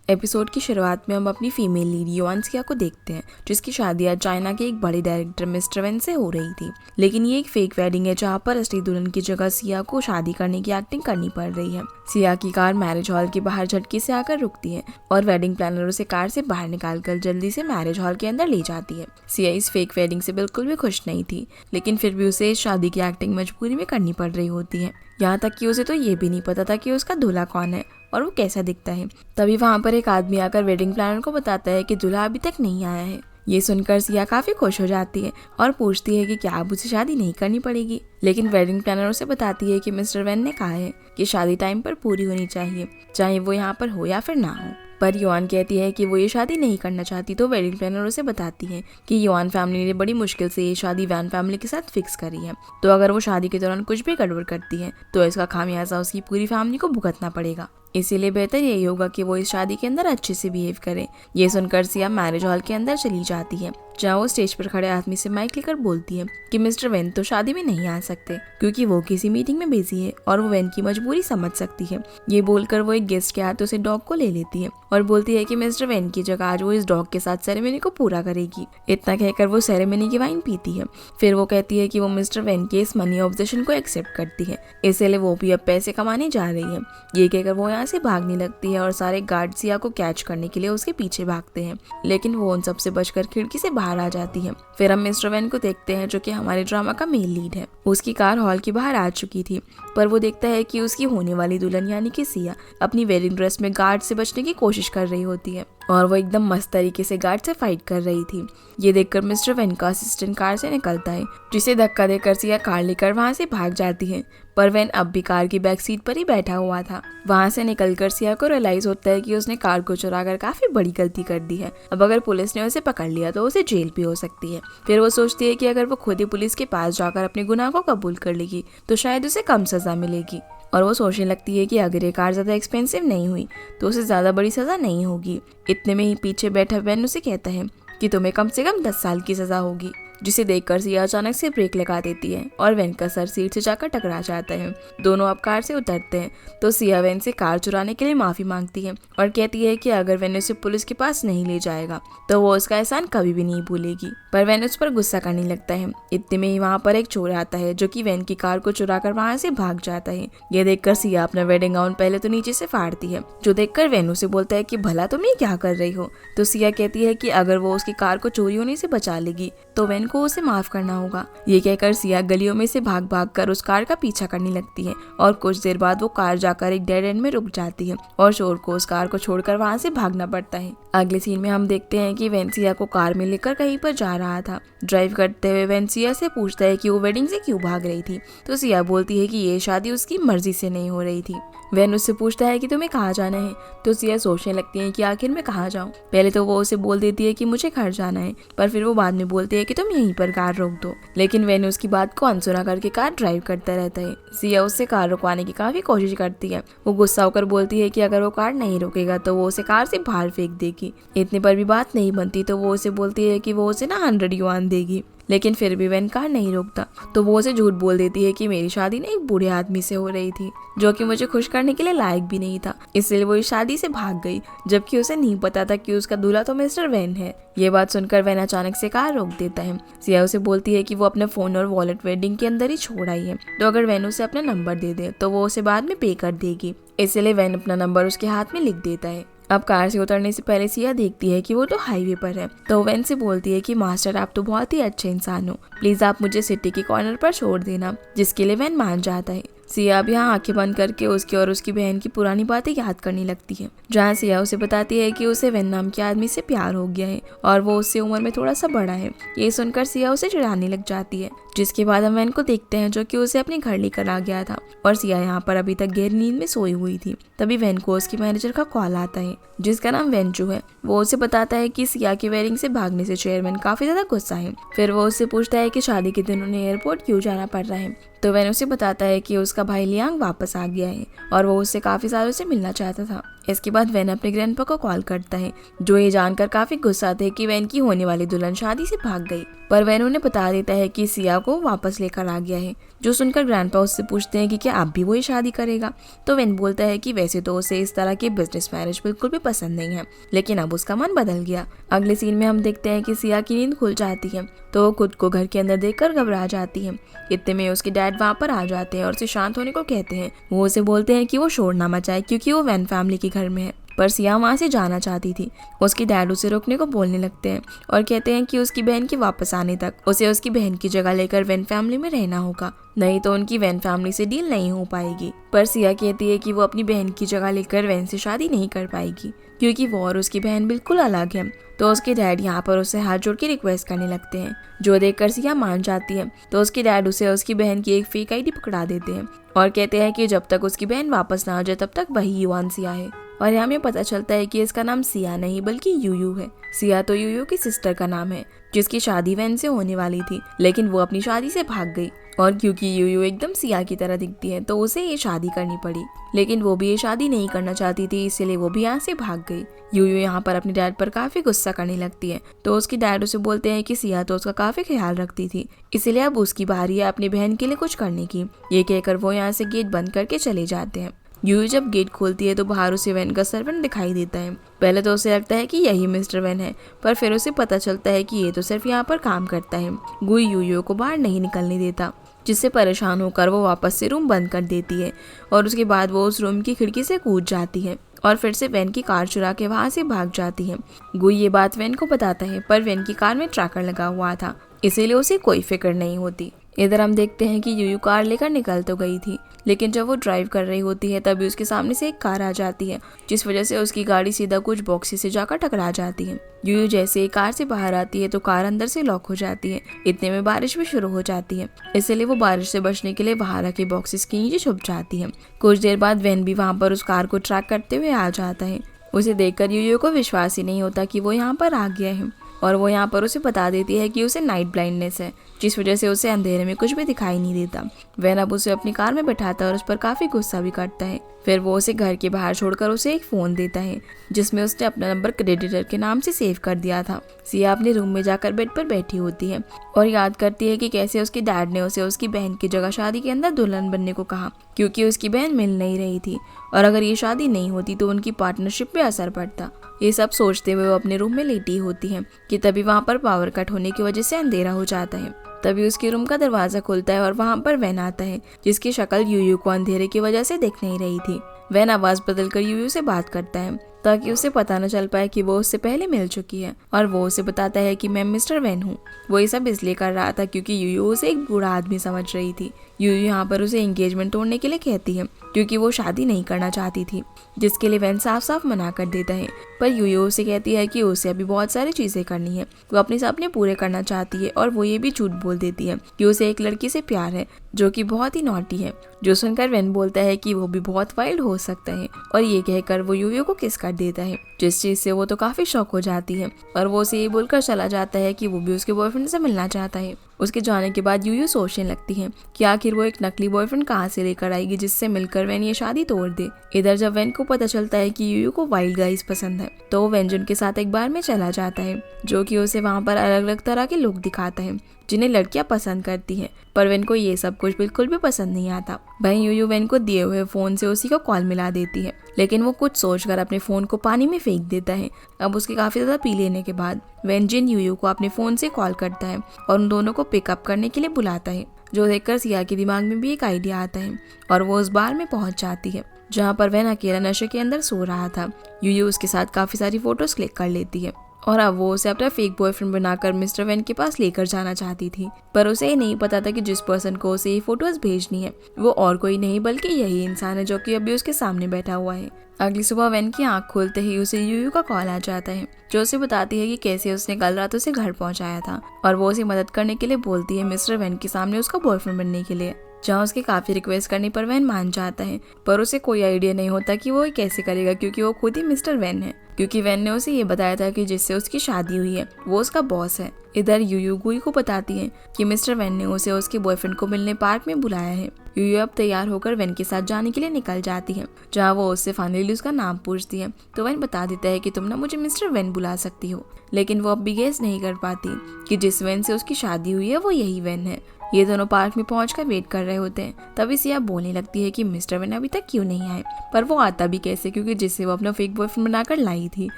Episode की शुरुआत में हम अपनी फीमेल लीड युआन सिया को देखते हैं, जिसकी शादी आज चाइना के एक बड़े डायरेक्टर मिस्टर वेन से हो रही थी। लेकिन ये एक फेक वेडिंग है जहाँ पर असली दुल्हन की जगह सिया को शादी करने की एक्टिंग करनी पड़ रही है। सिया की कार मैरिज हॉल के बाहर झटके से आकर रुकती है और वेडिंग प्लानर उसे कार से बाहर निकालकर जल्दी से मैरिज हॉल के अंदर ले जाती है। सिया इस फेक वेडिंग से बिल्कुल भी खुश नहीं थी, लेकिन फिर भी उसे इस शादी की एक्टिंग मजबूरी में करनी पड़ रही होती है। यहाँ तक कि उसे तो ये भी नहीं पता था कि उसका दूल्हा कौन है और वो कैसा दिखता है। तभी वहाँ पर एक आदमी आकर वेडिंग प्लानर को बताता है कि दूल्हा अभी तक नहीं आया है। ये सुनकर सिया काफी खुश हो जाती है और पूछती है कि क्या अब उसे शादी नहीं करनी पड़ेगी। लेकिन वेडिंग प्लानर उसे बताती है कि मिस्टर वेन ने कहा है कि शादी टाइम पर पूरी होनी चाहिए, चाहे वो यहाँ पर हो या फिर ना हो। पर युआन कहती है कि वो ये शादी नहीं करना चाहती, तो वेडिंग प्लानर उसे बताती है कि युआन फैमिली ने बड़ी मुश्किल से ये शादी वैन फैमिली के साथ फिक्स करी है, तो अगर वो शादी के दौरान कुछ भी गड़बड़ करती है तो इसका खामियाजा उसकी पूरी फैमिली को भुगतना पड़ेगा। इसीलिए बेहतर यही होगा कि वो इस शादी के अंदर अच्छे से बिहेव करे। ये सुनकर सिया मैरिज हॉल के अंदर चली जाती है, जहाँ वो स्टेज पर खड़े आदमी से माइक लेकर बोलती है कि मिस्टर वेन तो शादी में नहीं आ सकते क्योंकि वो किसी मीटिंग में बिजी है और वो वेन की मजबूरी समझ सकती है। ये बोलकर वो एक गेस्ट के हाथों से डॉग को ले लेती है और बोलती है कि मिस्टर वेन की जगह आज वो इस डॉग के साथ सेरेमनी को पूरा करेगी। इतना कहकर वो सेरेमनी की वाइन पीती है। फिर वो कहती है कि वो मिस्टर वेन के इस मनी ऑब्जेक्शन को एक्सेप्ट करती है, इसलिए वो भी अब पैसे कमाने जा रही है। ये कहकर वो यहाँ से भागने लगती है और सारे गार्ड सिया को कैच करने के लिए उसके पीछे भागते हैं, लेकिन वो उन सबसे बचकर खिड़की से बाहर आ जाती है। फिर हम मिस्टर वेन को देखते हैं, जो कि हमारे ड्रामा का मेन लीड है। उसकी कार हॉल के बाहर आ चुकी थी, पर वो देखता है कि उसकी होने वाली दुल्हन यानी कि सिया अपनी वेडिंग ड्रेस में गार्ड से बचने की कोशिश कर रही होती है और वो एकदम मस्त तरीके से गार्ड से फाइट कर रही थी। ये देखकर मिस्टर वेन का असिस्टेंट कार से निकलता है, जिसे धक्का देकर सिया कार लेकर वहाँ से भाग जाती है। पर वेन अब भी कार की बैक सीट पर ही बैठा हुआ था। वहाँ से निकलकर सिया को रियलाइज होता है कि उसने कार को चुराकर काफी बड़ी गलती कर दी है। अब अगर पुलिस ने उसे पकड़ लिया तो उसे जेल भी हो सकती है। फिर वो सोचती है कि अगर वो खुद ही पुलिस के पास जाकर अपने गुनाह को कबूल कर लेगी तो शायद उसे कम सजा मिलेगी। और वो सोचने लगती है कि अगर ये कार ज्यादा एक्सपेंसिव नहीं हुई तो उसे ज्यादा बड़ी सजा नहीं होगी। इतने में ही पीछे बैठा वेन उसे कहता है कि तुम्हें कम से कम 10 साल की सजा होगी, जिसे देखकर सिया अचानक से ब्रेक लगा देती है और वेन का सर सीट से जाकर टकरा जाता है। दोनों अब कार से उतरते हैं तो सिया वेन से कार चुराने के लिए माफी मांगती है और कहती है कि अगर वेन उसे पुलिस के पास नहीं ले जाएगा तो वो उसका एहसान कभी भी नहीं भूलेगी। पर वेन उस पर गुस्सा करने लगता है। इतने में ही वहाँ पर एक चोर आता है, जो कि वेन की कार को चुरा कर वहाँ से भाग जाता है। ये देखकर सिया अपना वेडिंग गाउन पहले तो नीचे से फाड़ती है, जो देखकर वेन उसे बोलता है कि भला तुम ये क्या कर रही हो। तो सिया कहती है कि अगर वो उसकी कार को चोरी होने से बचा लेगी तो वेन को उसे माफ करना होगा। ये कहकर सिया गलियों में से भाग भाग कर उस कार का पीछा करने लगती है और कुछ देर बाद वो कार जाकर एक डेड एंड में रुक जाती है और चोर को उस कार को छोड़कर वहाँ से भागना पड़ता है। अगले सीन में हम देखते हैं कि वेन सिया को कार में लेकर कहीं पर जा रहा था। ड्राइव करते हुए वेन सिया से पूछता है कि वो वेडिंग से क्यों भाग रही थी, तो सिया बोलती है कि ये शादी उसकी मर्जी से नहीं हो रही थी। वेन उससे पूछता है कि तुम्हें कहाँ जाना है, तो सिया सोचने लगती है कि आखिर मैं कहाँ जाऊँ। पहले तो वो उसे बोल देती है कि मुझे घर जाना है, पर फिर वो बाद में बोलती है कि तुम यहीं पर कार रोक दो। लेकिन वेन उसकी बात को अनसुना करके कार ड्राइव करता रहता है। सिया उससे कार रुकवाने की काफी कोशिश करती है। वो गुस्सा होकर बोलती है कि अगर वो कार नहीं रोकेगा तो वो उसे कार से बाहर फेंक देगी। इतने पर भी बात नहीं बनती तो वो उसे बोलती है कि वो उसे ना 100 युआन देगी। लेकिन फिर भी वेन कार नहीं रोकता तो वो उसे झूठ बोल देती है कि मेरी शादी ना एक बूढ़े आदमी से हो रही थी, जो कि मुझे खुश करने के लिए लायक भी नहीं था, इसलिए वो इस शादी से भाग गई, जबकि उसे नहीं पता था कि उसका दूल्हा तो मिस्टर वेन है। ये बात सुनकर वेन अचानक से कार रोक देता है। सिया उसे बोलती है कि वो अपना फोन और वॉलेट वेडिंग के अंदर ही छोड़ आई है, तो अगर वेन उसे अपना नंबर दे दे तो वो उसे बाद में पे कर देगी। इसलिए वेन अपना नंबर उसके हाथ में लिख देता है। अब कार से उतरने से पहले सिया देखती है कि वो तो हाईवे पर है, तो वेन से बोलती है कि मास्टर आप तो बहुत ही अच्छे इंसान हो, प्लीज आप मुझे सिटी के कॉर्नर पर छोड़ देना, जिसके लिए वेन मान जाता है। सिया अब यहाँ आंखें बंद करके उसकी और उसकी बहन की पुरानी बातें याद करने लगती है, जहाँ सिया उसे बताती है कि उसे वेन नाम के आदमी से प्यार हो गया है और वो उससे उम्र में थोड़ा सा बड़ा है। ये सुनकर सिया उसे चिढ़ाने लग जाती है, जिसके बाद हम वेन को देखते हैं, जो कि उसे अपने घर लेकर आ गया था और सिया यहाँ पर अभी तक गहरी नींद में सोई हुई थी। तभी वेन को उसकी मैनेजर का कॉल आता है, जिसका नाम वेंचू है। वो उसे बताता है कि सिया की वेडिंग से भागने से चेयरमैन काफी ज्यादा गुस्सा है। फिर वो उससे पूछता है कि शादी के दिन उन्हें एयरपोर्ट क्यों जाना पड़ रहा है, तो वेन उसे बताता है कि उसका भाई लियांग वापस आ गया है और वो उससे काफी सालों से मिलना चाहता था। इसके बाद वैन अपने ग्रैंडपा को कॉल करता है, जो ये जानकर काफी गुस्सा थे कि वैन की होने वाली दुल्हन शादी से भाग गई। पर वैन उन्हें बता देता है कि सिया को वापस लेकर आ गया है, जो सुनकर ग्रैंडपा उससे पूछते हैं कि क्या अब भी वही शादी करेगा। तो वैन बोलता है कि वैसे तो उसे इस तरह के बिजनेस मैरिज बिल्कुल भी पसंद नहीं है, लेकिन अब उसका मन बदल गया। अगले सीन में हम देखते हैं कि सिया की नींद खुल जाती है, तो वो खुद को घर के अंदर देखकर घबरा जाती है। इतने में उसके डैड वहाँ पर आ जाते हैं और उसे शांत होने को कहते हैं। वो उसे बोलते हैं कि वो शोर ना मचाए क्योंकि वो वैन फैमिली के घर में है। पर सिया वहाँ से जाना चाहती थी। उसके डैड उसे रोकने को बोलने लगते हैं और कहते हैं कि उसकी बहन के वापस आने तक उसे उसकी बहन की जगह लेकर वैन फैमिली में रहना होगा, नहीं तो उनकी वैन फैमिली से डील नहीं हो पाएगी। पर सिया कहती है कि वो अपनी बहन की जगह लेकर वैन से शादी नहीं कर पाएगी क्योंकि वो और उसकी बहन बिल्कुल अलग है। तो उसके डैड यहाँ पर उसे हाथ जोड़ के रिक्वेस्ट करने लगते हैं, जो देखकर सिया मान जाती है। तो उसके डैड उसे उसकी बहन की एक फेक आईडी पकड़ा देते हैं और कहते हैं कि जब तक उसकी बहन वापस ना आ जाए तब तक वही युवान सिया है। और यहाँ में पता चलता है कि इसका नाम सिया नहीं बल्कि यूयू है। सिया तो यूयू की सिस्टर का नाम है, जिसकी शादी वैन से होने वाली थी, लेकिन वो अपनी शादी से भाग गई। और क्योंकि यूयू एकदम सिया की तरह दिखती है तो उसे ये शादी करनी पड़ी, लेकिन वो भी ये शादी नहीं करना चाहती थी, इसलिए वो भी यहाँ से भाग गई। यूयू यहाँ पर अपने डैड पर काफी गुस्सा करने लगती है, तो उसके डैड उसे बोलते हैं कि सिया तो उसका काफी ख्याल रखती थी, इसलिए अब उसकी बारी है अपनी बहन के लिए कुछ करने की। ये कहकर वो यहाँ से गेट बंद करके चले जाते हैं। यूयू जब गेट खोलती है तो बाहर उसे वैन का सर्वेंट दिखाई देता है। पहले तो उसे लगता है कि यही मिस्टर वैन है, पर फिर उसे पता चलता है कि ये तो सिर्फ यहाँ पर काम करता है। गुई यूयू को बाहर नहीं निकलने देता, जिससे परेशान होकर वो वापस से रूम बंद कर देती है और उसके बाद वो उस रूम की खिड़की से कूद जाती है और फिर से वैन की कार चुरा के वहाँ से भाग जाती है। गुई ये बात वैन को बताता है, पर वैन की कार में ट्रैकर लगा हुआ था, इसीलिए उसे कोई फिक्र नहीं होती। इधर हम देखते हैं कि यूयू कार लेकर निकल तो गई थी, लेकिन जब वो ड्राइव कर रही होती है तभी उसके सामने से एक कार आ जाती है, जिस वजह से उसकी गाड़ी सीधा कुछ बॉक्सेस से जाकर टकरा जाती है। यूयू जैसे ही कार से बाहर आती है तो कार अंदर से लॉक हो जाती है। इतने में बारिश भी शुरू हो जाती है, इसलिए वो बारिश से बचने के लिए बाहर रखे बॉक्सेस के नीचे छुप जाती है। कुछ देर बाद वैन भी वहाँ पर उस कार को ट्रैक करते हुए आ जाता है। उसे देखकर यूयू को विश्वास ही नहीं होता कि वो यहाँ पर आ गया है, और वो यहाँ पर उसे बता देती है कि उसे नाइट ब्लाइंडनेस है, जिस वजह से उसे अंधेरे में कुछ भी दिखाई नहीं देता। वैन अब उसे अपनी कार में बैठाता है और उस पर काफी गुस्सा भी करता है। फिर वो उसे घर के बाहर छोड़कर उसे एक फोन देता है, जिसमें उसने अपना नंबर क्रेडिटर के नाम से सेव कर दिया था। सिया अपने रूम में जाकर बेड पर बैठी होती है और याद करती है कि कैसे उसके डैड ने उसे उसकी बहन की जगह शादी के अंदर दुल्हन बनने को कहा, क्योंकि उसकी बहन मिल नहीं रही थी और अगर ये शादी नहीं होती तो उनकी पार्टनरशिप पे असर पड़ता। ये सब सोचते हुए वो अपने रूम में लेटी होती है कि तभी वहाँ पर पावर कट होने की वजह से अंधेरा हो जाता है। तभी उसके रूम का दरवाजा खुलता है और वहाँ पर वैन आता है, जिसकी शक्ल यूयू को अंधेरे की वजह से दिख नहीं रही थी। वैन आवाज बदलकर यूयू से बात करता है ताकि उसे पता न चल पाए कि वो उससे पहले मिल चुकी है, और वो उसे बताता है कि मैं मिस्टर वैन हूँ। वो ये सब इसलिए कर रहा था क्योंकि यूयू उसे एक बूढ़ा आदमी समझ रही थी। यूयू यहाँ पर उसे एंगेजमेंट तोड़ने के लिए कहती है क्योंकि वो शादी नहीं करना चाहती थी, जिसके लिए वैन साफ साफ मना कर देता है। पर यूयू उसे कहती है कि उसे अभी बहुत सारी चीजें करनी है, वो अपने सपने पूरे करना चाहती है, और वो ये भी झूठ बोल देती है कि उसे एक लड़की से प्यार है जो कि बहुत ही नॉटी है। जो सुनकर वैन बोलता है कि वो भी बहुत वाइल्ड हो सकता है, और ये कहकर वो यूयू को किस कर देता है, जिस चीज से वो तो काफी शॉक हो जाती है और वो उसे ये बोलकर चला जाता है कि वो भी उसके बॉयफ्रेंड से मिलना चाहता है। उसके जाने के बाद यूयू सोचने लगती है कि आखिर वो एक नकली बॉयफ्रेंड कहाँ से लेकर आएगी जिससे मिलकर वैन ये शादी तोड़ दे। इधर जब वैन को पता चलता है कि यूयू को वाइल्ड गाइज पसंद है तो वो वैन के साथ एक बार में चला जाता है, जो कि उसे वहाँ पर अलग अलग तरह के लोग दिखाता है जिन्हें लड़कियां पसंद करती हैं। पर वैन को ये सब कुछ बिल्कुल भी पसंद नहीं आता। वहीं यूयू वैन को दिए हुए फोन से उसी को कॉल मिला देती है, लेकिन वो कुछ सोचकर अपने फोन को पानी में फेंक देता है। अब उसके काफी ज्यादा पी लेने के बाद वैन जिन यूयू को अपने फोन से कॉल करता है और उन दोनों को पिकअप करने के लिए बुलाता है, जो देखकर सिया के दिमाग में भी एक आइडिया आता है और वो उस बार में पहुंच जाती है जहाँ पर वैन अकेला नशे के अंदर सो रहा था। यूयू उसके साथ काफी सारी फोटोज क्लिक कर लेती है और अब वो उसे अपना फेक बॉयफ्रेंड बनाकर मिस्टर वैन के पास लेकर जाना चाहती थी, पर उसे ये नहीं पता था कि जिस पर्सन को उसे ये फोटोज भेजनी है वो और कोई नहीं बल्कि यही इंसान है जो कि अभी उसके सामने बैठा हुआ है। अगली सुबह वैन की आंख खोलते ही उसे यूयू का कॉल आ जाता है, जो उसे बताती है कि कैसे उसने कल रात उसे घर पहुंचाया था, और वो उसे मदद करने के लिए बोलती है मिस्टर वैन के सामने उसका बॉयफ्रेंड बनने के लिए, जहाँ उसके काफी रिक्वेस्ट करने पर वैन मान जाता है, पर उसे कोई आइडिया नहीं होता कि वो कैसे करेगा, क्योंकि वो खुद ही मिस्टर वैन है। क्योंकि वैन ने उसे ये बताया था कि जिससे उसकी शादी हुई है वो उसका बॉस है। इधर यूयू गुई को बताती है कि मिस्टर वैन ने उसे उसके बॉयफ्रेंड को मिलने पार्क में बुलाया है। यूयू अब तैयार होकर वैन के साथ जाने के लिए निकल जाती है, जहाँ वो उससे फाइनली उसका नाम पूछती है। तो वैन बता देता है कि तुम ना मुझे मिस्टर वैन बुला सकती हो, लेकिन वो अब भी गेस नहीं कर पाती कि जिस वैन से उसकी शादी हुई है वो यही वैन है। ये दोनों पार्क में पहुंचकर वेट कर रहे होते हैं। तभी सिया बोलने लगती है कि मिस्टर वैन अभी तक क्यों नहीं आए, पर वो आता भी कैसे, क्योंकि जिससे वो अपना फेक बॉयफ्रेंड बनाकर लाई थी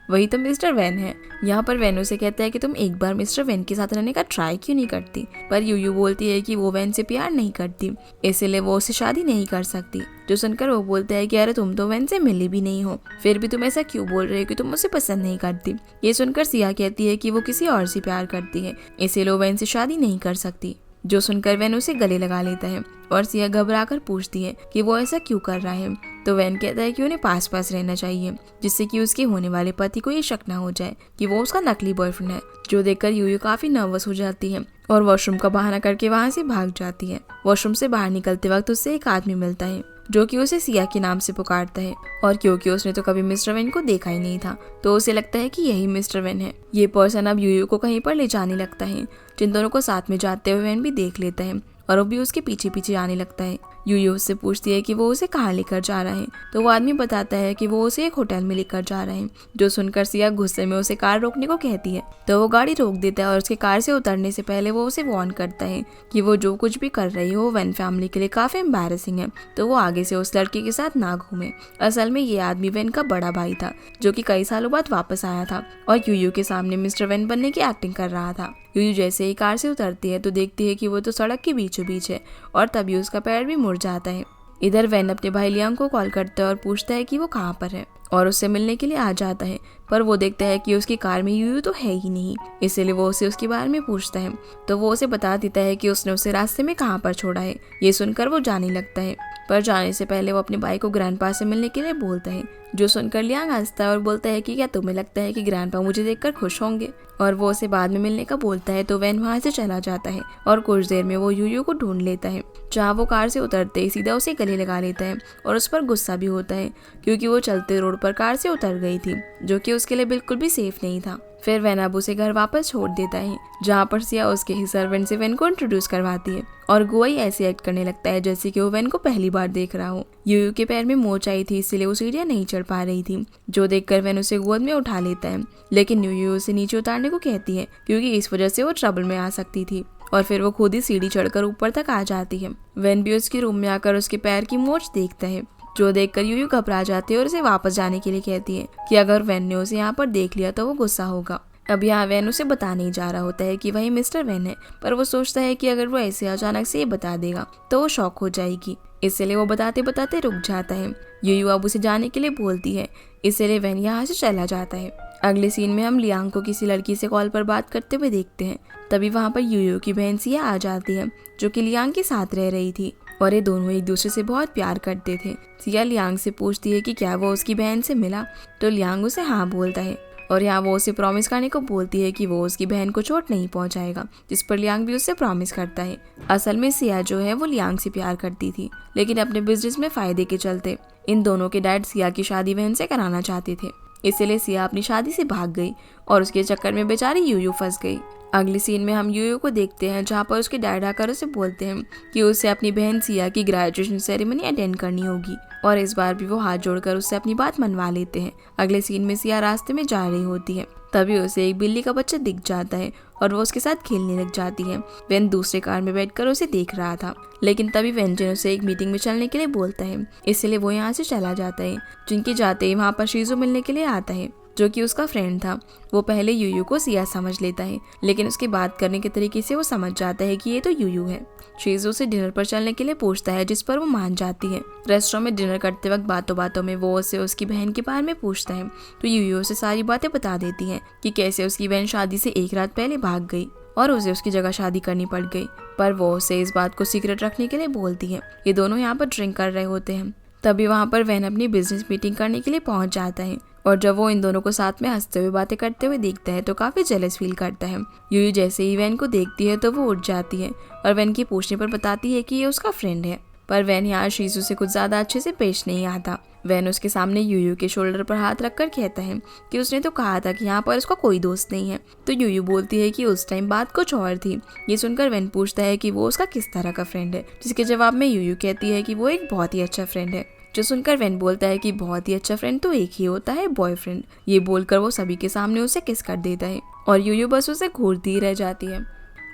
वही तो मिस्टर वैन है। यहाँ पर वैन उसे कहता है कि तुम एक बार मिस्टर वैन के साथ रहने का ट्राई क्यों नहीं करती, पर यूयू बोलती है कि वो वैन से प्यार नहीं करती, इसलिए वो उससे शादी नहीं कर सकती। जो सुनकर वो बोलता है कि अरे तुम तो वैन से मिली भी नहीं हो, फिर भी तुम ऐसा क्यों बोल रहे हो कि तुम मुझसे पसंद नहीं करती। ये सुनकर सिया कहती है कि वो किसी और से प्यार करती है, इसीलिए वो वैन से शादी नहीं कर सकती। जो सुनकर वैन उसे गले लगा लेता है और सिया घबरा कर पूछती है कि वो ऐसा क्यों कर रहा है। तो वैन कहता है कि उन्हें पास पास रहना चाहिए, जिससे कि उसके होने वाले पति को ये शक ना हो जाए कि वो उसका नकली बॉयफ्रेंड है। जो देखकर यूयू काफी नर्वस हो जाती है और वॉशरूम का बहाना करके वहाँ से भाग जाती है। वॉशरूम से बाहर निकलते वक्त उससे एक आदमी मिलता है जो कि उसे सिया के नाम से पुकारता है, और क्योंकि उसने तो कभी मिस्टर वैन को देखा ही नहीं था तो उसे लगता है कि यही मिस्टर वैन है। ये पर्सन अब यूयू को कहीं पर ले जाने लगता है। जिन दोनों को साथ में जाते हुए वैन भी देख लेता है और वो भी उसके पीछे पीछे आने लगता है। यूयू उससे पूछती है कि वो उसे कहाँ लेकर जा रहा है, तो वो आदमी बताता है कि वो उसे एक होटल में लेकर जा रहे हैं। जो सुनकर सिया गुस्से में उसे कार रोकने को कहती है, तो वो गाड़ी रोक देता है और उसके कार से उतरने से पहले वो उसे वार्न करता है कि वो जो कुछ भी कर रही हो वैन फैमिली के लिए काफी एम्बैरेसिंग है, तो वो आगे से उस लड़के के साथ ना घूमे। असल में ये आदमी वैन का बड़ा भाई था, जो कि कई सालों बाद वापस आया था और यूयू के सामने मिस्टर वैन बनने की एक्टिंग कर रहा था। यूयू जैसे ही कार से उतरती है तो देखती है कि वो तो सड़क के बीचों बीच है और तभी उसका पैर भी मुड़ जाता है। इधर वैन अपने भाई लियांग को कॉल करता है और पूछता है कि वो कहाँ पर है और उससे मिलने के लिए आ जाता है, पर वो देखता है कि उसकी कार में यूयू तो है ही नहीं, इसलिए वो उसे उसके बारे में पूछता है। तो वो उसे बता देता है कि उसने उसे रास्ते में कहाँ पर छोड़ा है। ये सुनकर वो जाने लगता है, पर जाने से पहले वो अपने भाई को ग्रैंडपा से मिलने के लिए बोलता है। जो सुनकर लियांग हंसता है और बोलता है कि क्या तुम्हें लगता है कि ग्रैंडपा मुझे देखकर खुश होंगे, और वो उसे बाद में मिलने का बोलता है। तो वैन वहाँ से चला जाता है और कुछ देर में वो यूयू को ढूंढ लेता है, जहाँ वो कार से उतरते ही सीधा उसे गले लगा लेता है और उस पर गुस्सा भी होता है, क्योंकि वो चलते रोड पर कार से उतर गई थी, जो कि उसके लिए बिल्कुल भी सेफ नहीं था। फिर वैन अब उसे घर वापस छोड़ देता है, जहाँ पर सिया उसके ही सर्वेंट से वैन को इंट्रोड्यूस करवाती है और गुआई ऐसे एक्ट करने लगता है जैसे कि वो वैन को पहली बार देख रहा हो। यूयू के पैर में मोच आई थी, इसलिए वो सीढ़ियाँ नहीं चढ़ पा रही थी। जो देखकर वैन उसे गोद में उठा लेता है, लेकिन यूयू उसे नीचे उतारने को कहती है, क्योंकि इस वजह से वो ट्रबल में आ सकती थी, और फिर वो खुद ही सीढ़ी चढ़कर ऊपर तक आ जाती है। वैन भी उसके रूम में आकर उसके पैर की मोच देखता है, जो देखकर यूयू घबरा जाती है और उसे वापस जाने के लिए कहती है कि अगर वैन ने उसे यहाँ पर देख लिया तो वो गुस्सा होगा। अब यहाँ वैन उसे बता नहीं जा रहा होता है कि वही मिस्टर वैन है, पर वो सोचता है कि अगर वो ऐसे अचानक से ये बता देगा तो वो शॉक हो जाएगी, इसलिए वो बताते बताते रुक जाता है। यूयू अब उसे जाने के लिए बोलती है, इसलिए वैन यहाँ से चला जाता है। अगले सीन में हम लियांग को किसी लड़की से कॉल पर बात करते हुए देखते हैं। तभी वहाँ पर यूयू की बहन सिया आ जाती है, जो कि लियांग के साथ रह रही थी, और ये दोनों एक दूसरे से बहुत प्यार करते थे। सिया लियांग से पूछती है कि क्या वो उसकी बहन से मिला, तो लियांग उसे हाँ बोलता है, और यहाँ वो उसे प्रॉमिस करने को बोलती है कि वो उसकी बहन को चोट नहीं पहुंचाएगा, जिस पर लियांग भी उससे प्रॉमिस करता है। असल में सिया जो है वो लियांग से प्यार करती थी, लेकिन अपने बिजनेस में फायदे के चलते इन दोनों के डैड सिया की शादी बहन से कराना चाहते थे, इसीलिए सिया अपनी शादी से भाग गई और उसके चक्कर में बेचारी यूयू फंस गई। अगले सीन में हम यूयू को देखते हैं, जहाँ पर उसके डैड आकर उसे बोलते हैं कि उसे अपनी बहन सिया की ग्रेजुएशन सेरेमनी अटेंड करनी होगी, और इस बार भी वो हाथ जोड़कर उससे अपनी बात मनवा लेते हैं। अगले सीन में सिया रास्ते में जा रही होती है, तभी उसे एक बिल्ली का बच्चा दिख जाता है और वो उसके साथ खेलने लग जाती है। वैन दूसरे कार में बैठकर उसे देख रहा था, लेकिन तभी वेंजन उसे एक मीटिंग में चलने के लिए बोलता है, इसलिए वो यहाँ से चला जाता है। जिनके जाते ही वहाँ पर शीजो मिलने के लिए आता है, जो कि उसका फ्रेंड था। वो पहले यूयू को सिया समझ लेता है, लेकिन उसके बात करने के तरीके से वो समझ जाता है कि ये तो यूयू है। शीजो से डिनर पर चलने के लिए पूछता है, जिस पर वो मान जाती है। रेस्टोरेंट में डिनर करते वक्त बातों बातों में वो उसे उसकी बहन के बारे में पूछता है, तो यूयू उसे सारी बातें बता देती है कि कैसे उसकी बहन शादी से एक रात पहले भाग गई और उसे उसकी जगह शादी करनी पड़ गई, पर वो उसे इस बात को सीक्रेट रखने के लिए बोलती है। ये दोनों यहाँ पर ड्रिंक कर रहे होते हैं। तभी वहाँ पर वैन अपनी बिजनेस मीटिंग करने के लिए पहुँच जाता है। और जब वो इन दोनों को साथ में हंसते हुए बातें करते हुए देखता है तो काफी जेलस फील करता है। यूयू जैसे ही वैन को देखती है तो वो उठ जाती है और वैन की पूछने पर बताती है कि ये उसका फ्रेंड है। पर वैन यहाँ शीजू से कुछ ज्यादा अच्छे से पेश नहीं आता। वैन उसके सामने यूयू के शोल्डर पर हाथ रखकर कहता है कि उसने तो कहा था कि यहाँ पर उसका कोई दोस्त नहीं है। तो यूयू बोलती है कि उस टाइम बात कुछ और थी। ये सुनकर वैन पूछता है कि वो उसका किस तरह का फ्रेंड है, जिसके जवाब में यूयू कहती है कि वो एक बहुत ही अच्छा फ्रेंड है। जो सुनकर वैन बोलता है कि बहुत ही अच्छा फ्रेंड तो एक ही होता है, बॉयफ्रेंड। ये बोलकर वो सभी के सामने उसे किस कर देता है और यूयू बस उसे घूरती रह जाती है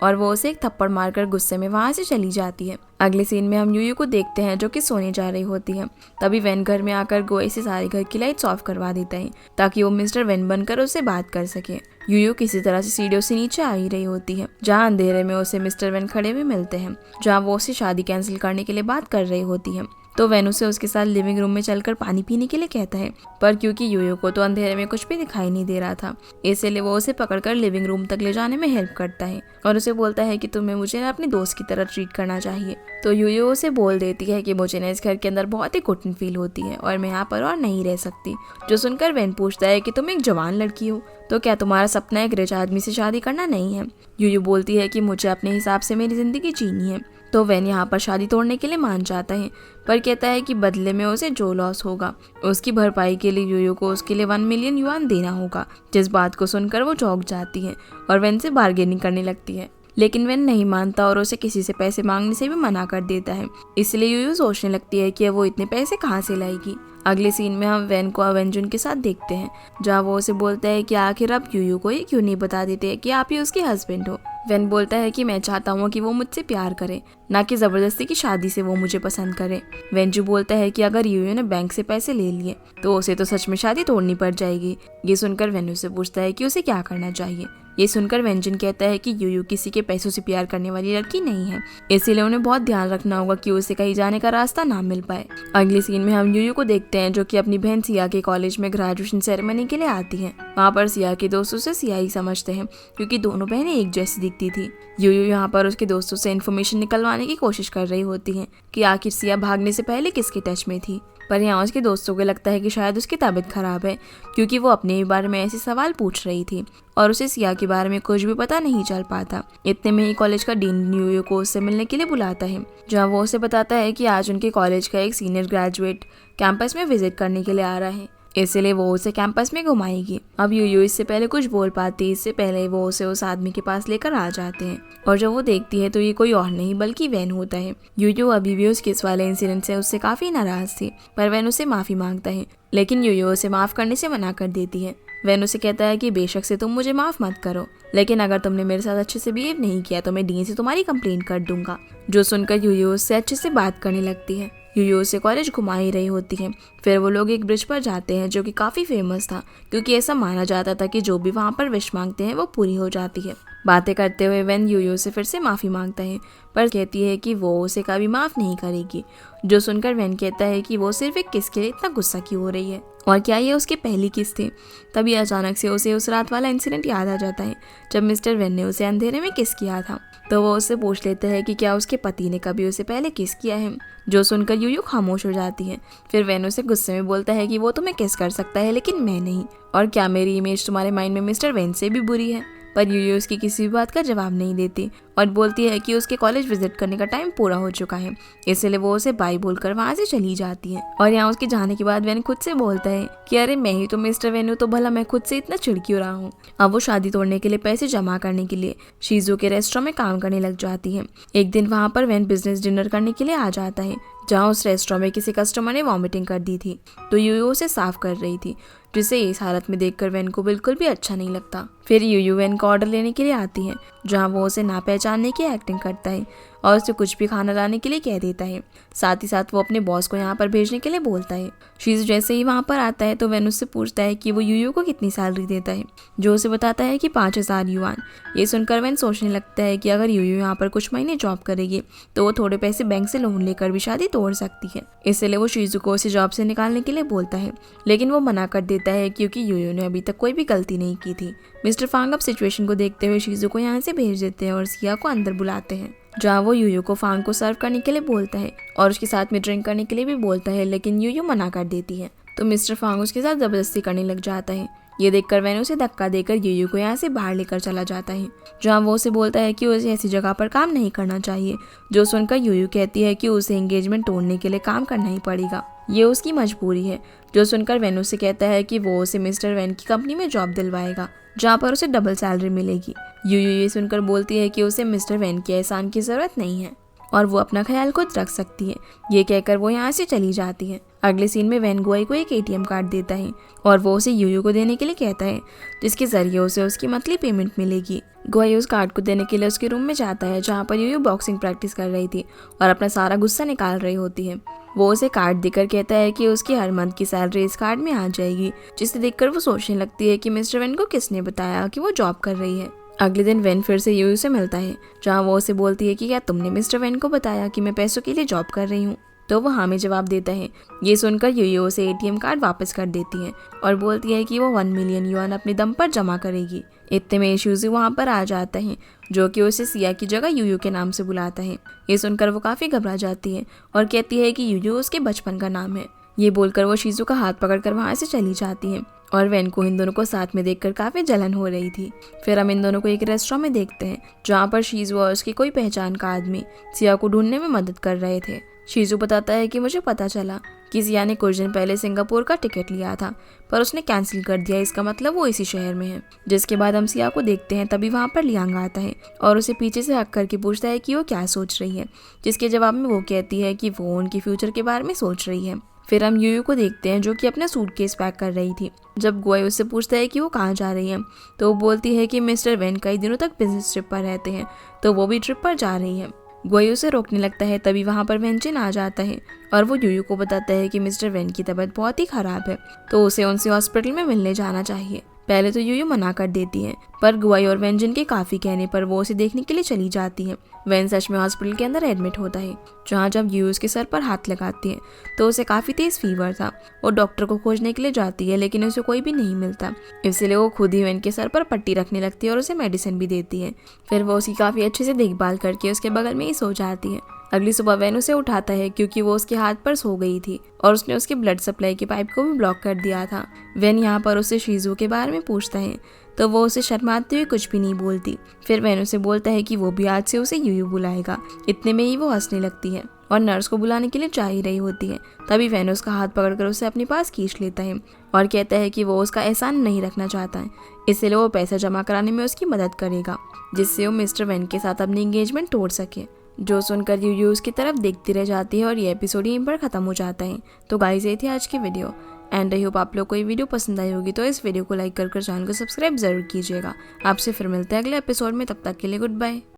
और वो उसे एक थप्पड़ मारकर गुस्से में वहां से चली जाती है। अगले सीन में हम यूयू को देखते हैं जो कि सोने जा रही होती है। तभी वैन घर में आकर गोए से सारे घर की लाइट्स ऑफ करवा देता है ताकि वो मिस्टर वैन बनकर उससे बात कर सके। यूयू किसी तरह से सीढ़ियों से नीचे आ ही रही होती है, जहाँ अंधेरे में उसे मिस्टर वैन खड़े हुए मिलते हैं, जहाँ वो उसे शादी कैंसिल करने के लिए बात कर रही होती है। तो वैन उसे उसके साथ लिविंग रूम में चलकर पानी पीने के लिए कहता है, पर क्योंकि यूयू को तो अंधेरे में कुछ भी दिखाई नहीं दे रहा था, इसलिए वो उसे पकड़कर लिविंग रूम तक ले जाने में हेल्प करता है और उसे बोलता है कि तुम्हें मुझे ना अपने दोस्त की तरह ट्रीट करना चाहिए। तो यूयू उसे बोल देती है कि मुझे ना इस घर के अंदर बहुत ही घुटन फील होती है और मैं यहाँ पर और नहीं रह सकती। जो सुनकर वैन पूछता है कि तुम एक जवान लड़की हो, तो क्या तुम्हारा सपना एक रिच आदमी से शादी करना नहीं है? यूयू बोलती है कि मुझे अपने हिसाब से मेरी जिंदगी जीनी है। तो वैन यहाँ पर शादी तोड़ने के लिए मान जाता है, पर कहता है कि बदले में उसे जो लॉस होगा उसकी भरपाई के लिए यूयू को उसके लिए 1 मिलियन युआन देना होगा। जिस बात को सुनकर वो चौंक जाती है और वैन से बार्गेनिंग करने लगती है, लेकिन वैन नहीं मानता और उसे किसी से पैसे मांगने से भी मना कर देता है। इसलिए यूयू सोचने लगती है कि वो इतने पैसे कहाँ से लाएगी। अगले सीन में हम वैन को अवेंजुन के साथ देखते हैं, जहाँ वो उसे बोलता है कि आखिर आप यूयू को ये क्यों नहीं बता देते कि आप ही उसके हस्बैंड हो। वैन बोलता है कि मैं चाहता हूँ कि वो मुझसे प्यार करे, ना कि जबरदस्ती की शादी से वो मुझे पसंद करे। वेंजू बोलता है कि अगर यूयू ने बैंक से पैसे ले लिए तो उसे तो सच में शादी तोड़नी पड़ जाएगी। ये सुनकर वेन्यू से पूछता है कि उसे क्या करना चाहिए। ये सुनकर वेंजन कहता है कि यूयू किसी के पैसों से प्यार करने वाली लड़की नहीं है, इसीलिए उन्हें बहुत ध्यान रखना होगा कि उसे कहीं जाने का रास्ता ना मिल पाए। अगले सीन में हम यूयू को देखते हैं जो कि अपनी बहन सिया के कॉलेज में ग्रेजुएशन सेरेमनी के लिए आती है। वहाँ पर सिया के दोस्त उसे सिया ही समझते हैं क्योंकि दोनों बहनें एक जैसी दिखती थी। यूयू यहाँ पर उसके दोस्तों से इन्फॉर्मेशन निकलवाने की कोशिश कर रही होती है कि आखिर सिया भागने से पहले किसके टच में थी, पर यहाँ उसके दोस्तों को लगता है कि शायद उसकी तबीयत खराब है क्योंकि वो अपने बारे में ऐसे सवाल पूछ रही थी और उसे सिया के बारे में कुछ भी पता नहीं चल पाता। इतने में ही कॉलेज का डीन यूयू को उससे मिलने के लिए बुलाता है, जहाँ वो उसे बताता है कि आज उनके कॉलेज का एक सीनियर ग्रेजुएट कैंपस में विजिट करने के लिए आ रहा है, इसलिए वो उसे कैंपस में घुमाएगी। अब यूयू इससे पहले कुछ बोल पाती, इससे पहले वो उसे उस आदमी के पास लेकर आ जाते हैं और जब वो देखती है तो ये कोई और नहीं बल्कि वैन होता है। यूयू अभी भी उस किस वाले इंसिडेंट से उससे काफी नाराज थी, पर वैन उसे माफी मांगता है, लेकिन यूयू उसे माफ करने से मना कर देती है। वैन उसे कहता है कि बेशक से तुम मुझे माफ मत करो, लेकिन अगर तुमने मेरे साथ अच्छे से बिहेव नहीं किया तो मैं डीन से तुम्हारी कंप्लेंट कर दूंगा। जो सुनकर यूयू उससे अच्छे से बात करने लगती है। यूयू उसे कॉलेज घुमा ही रही होती है। फिर वो लोग एक ब्रिज पर जाते हैं जो कि काफी फेमस था क्योंकि ऐसा माना जाता था कि जो भी वहाँ पर विश मांगते हैं वो पूरी हो जाती है। बातें करते हुए वैन यूयू से फिर से माफी मांगता है, पर कहती है कि वो उसे कभी माफ नहीं करेगी। जो सुनकर वैन कहता है कि वो सिर्फ एक किस के लिए इतना गुस्सा क्यों हो रही है और क्या ये उसकी पहली किस थी। तभी अचानक से उसे उस रात वाला इंसिडेंट याद आ जाता है जब मिस्टर वैन ने उसे अंधेरे में किस किया था। तो वो उससे पूछ लेता है कि क्या उसके पति ने कभी उसे पहले किस किया है। जो सुनकर यूयू खामोश हो जाती है। फिर वैन उसे गुस्से में बोलता है कि वो तुम्हें किस कर सकता है लेकिन मैं नहीं, और क्या मेरी इमेज तुम्हारे माइंड में मिस्टर वैन से भी बुरी है। पर यूयू उसकी किसी भी बात का जवाब नहीं देती और बोलती है कि उसके कॉलेज विजिट करने का टाइम पूरा हो चुका है, इसलिए वो उसे बाय बोलकर वहाँ से चली जाती है। और यहाँ उसके जाने के बाद वैन खुद से बोलता है कि अरे मैं ही तो मिस्टर वैन हूँ, तो भला मैं खुद से इतना चिढ़ क्यों रहा हूँ। अब वो शादी तोड़ने के लिए पैसे जमा करने के लिए शीजू के रेस्टोरेंट में काम करने लग जाती है। एक दिन वहाँ पर वैन बिजनेस डिनर करने के लिए आ जाता है, जहाँ उस रेस्टोरेंट में किसी कस्टमर ने वॉमिटिंग कर दी थी, तो यूयू उसे साफ कर रही थी, जिसे इस हालत में देखकर वैन को बिल्कुल भी अच्छा नहीं लगता। फिर यूयू वैन का ऑर्डर लेने के लिए आती है, जहाँ वो उसे ना पहचानने की एक्टिंग करता है और उसे कुछ भी खाना लाने के लिए कह देता है। साथ ही साथ वो अपने बॉस को यहाँ पर भेजने के लिए बोलता है। शीज़ जैसे ही वहाँ पर आता है तो वैन उससे पूछता है कि वो यूयू को कितनी सैलरी देता है, जो उसे बताता है कि 5000 युआन। ये सुनकर वैन सोचने लगता है कि अगर यूयू यहाँ पर कुछ महीने जॉब करेगी तो वो थोड़े पैसे बैंक से लोन लेकर भी शादी तोड़ सकती है। इसलिए वो शीजू को उसे जॉब से निकालने के लिए बोलता है, लेकिन वो मना कर देता है क्योंकि यूयू ने अभी तक कोई भी गलती नहीं की थी। मिस्टर फांग अब सिचुएशन को देखते हुए शीजू को यहाँ से भेज देते हैं और सिया को अंदर बुलाते हैं, जहाँ वो यूयू को फांग को सर्व करने के लिए बोलता है और उसके साथ में ड्रिंक करने के लिए भी बोलता है, लेकिन यूयू मना कर देती है। तो मिस्टर फांग उसके साथ जबरदस्ती करने लग जाता है। ये देखकर वैन उसे धक्का देकर यूयू को यहाँ से बाहर लेकर चला जाता है, जहाँ वो उसे बोलता है कि उसे ऐसी जगह पर काम नहीं करना चाहिए। जो सुनकर यूयू कहती है कि उसे एंगेजमेंट तोड़ने के लिए काम करना ही पड़ेगा, ये उसकी मजबूरी है। जो सुनकर वैन उसे कहता है कि वो उसे मिस्टर वैन की कंपनी में जॉब दिलवाएगा, जहाँ पर उसे डबल सैलरी मिलेगी। यूयू ये सुनकर बोलती है कि उसे मिस्टर वैन के एहसान की जरूरत नहीं है और वो अपना ख्याल खुद रख सकती है। ये कहकर वो यहाँ से चली जाती है। अगले सीन में वैन गुआई को एक ATM कार्ड देता है और वो उसे यूयू को देने के लिए कहता है, जिसके जरिए उसे उसकी मंथली पेमेंट मिलेगी। गुआई उस कार्ड को देने के लिए उसके रूम में जाता है, जहाँ पर यूयू बॉक्सिंग प्रैक्टिस कर रही थी और अपना सारा गुस्सा निकाल रही होती है। वो उसे कार्ड देकर कहता है कि उसकी हर मंथ की सैलरी इस कार्ड में आ जाएगी, जिसे देखकर वो सोचने लगती है कि मिस्टर वैन को किसने बताया कि वो जॉब कर रही है। अगले दिन वैन फिर से यूयू से मिलता है, जहाँ वो उसे बोलती है कि क्या तुमने मिस्टर वैन को बताया कि मैं पैसों के लिए जॉब कर रही हूँ? तो वो हाँ में जवाब देता है। ये सुनकर यूयू उसे ATM कार्ड वापस कर देती है और बोलती है कि वो 1 मिलियन युआन अपने दम पर जमा करेगी। इतने में शिज़ू वहाँ पर आ जाता है, जो कि उसे सिया की जगह यूयू के नाम से बुलाता है। ये सुनकर वो काफ़ी घबरा जाती है और कहती है कि यूयू उसके बचपन का नाम है। ये बोलकर वो शिज़ू का हाथ पकड़कर वहाँ से चली जाती है और वैन को इन दोनों को साथ में देखकर काफ़ी जलन हो रही थी। फिर हम इन दोनों को एक रेस्टोरेंट में देखते हैं, जहाँ पर शिज़ू और उसकी कोई पहचान का आदमी सिया को ढूंढने में मदद कर रहे थे। शिज़ू बताता है कि मुझे पता चला कि सिया ने कुछ दिन पहले सिंगापुर का टिकट लिया था, पर उसने कैंसिल कर दिया। इसका मतलब वो इसी शहर में है। जिसके बाद हम सिया को देखते हैं, तभी वहाँ पर लियांग आता है और उसे पीछे से हक करके पूछता है कि वो क्या सोच रही है, जिसके जवाब में वो कहती है कि वो उनके फ्यूचर के बारे में सोच रही है। फिर हम यूयू को देखते हैं, जो कि अपना सूटकेस पैक कर रही थी। जब गुआई उससे पूछता है कि वो कहाँ जा रही है, तो वो बोलती है कि मिस्टर वैन कई दिनों तक बिजनेस ट्रिप पर रहते हैं, तो वो भी ट्रिप पर जा रही है। गुआई उसे रोकने लगता है, तभी वहाँ पर वेंजिन आ जाता है और वो यूयू को बताता है कि मिस्टर वैन की तबीयत बहुत ही खराब है, तो उसे उनसे हॉस्पिटल में मिलने जाना चाहिए। पहले तो यूयू मना कर देती है, पर गुआई और वेंजिन के काफ़ी कहने पर वो उसे देखने के लिए चली जाती है। वैन सच में हॉस्पिटल के अंदर एडमिट होता है, जहाँ जब यूयू उसके सर पर हाथ लगाती है तो उसे काफ़ी तेज़ फीवर था। वो डॉक्टर को खोजने के लिए जाती है, लेकिन उसे कोई भी नहीं मिलता। इसलिए वो खुद ही वैन के सर पर पट्टी रखने लगती है और उसे मेडिसिन भी देती है। फिर वो उसकी काफ़ी अच्छे से देखभाल करके उसके बगल में ही सो जाती है। अगली सुबह वैन उसे उठाता है, क्योंकि वो उसके हाथ पर सो गई थी और उसने उसके ब्लड सप्लाई के पाइप को भी ब्लॉक कर दिया था। वैन यहाँ पर उससे शिज़ू के बारे में पूछता है, तो वो उसे शर्माते हुए कुछ भी नहीं बोलती। फिर वैन उसे बोलता है कि वो भी आज से उसे यूयू बुलाएगा। इतने में ही वो हंसने लगती है और नर्स को बुलाने के लिए जा ही रही होती है। तभी वैन उसका हाथ पकड़कर उसे अपने पास खींच लेता है और कहता है कि वो उसका एहसान नहीं रखना चाहता है, इसलिए वो पैसा जमा कराने में उसकी मदद करेगा, जिससे वो मिस्टर वैन के साथ अपनी एंगेजमेंट तोड़ सके। जो सुनकर यूयू उसकी तरफ देखती रह जाती है और ये एपिसोड यहीं पर ख़त्म हो जाता है। तो गाइस, ये थी आज की वीडियो एंड आई होप आप लोग को ये वीडियो पसंद आई होगी। तो इस वीडियो को लाइक कर चैनल को सब्सक्राइब जरूर कीजिएगा। आपसे फिर मिलते हैं अगले एपिसोड में, तब तक के लिए गुड बाय।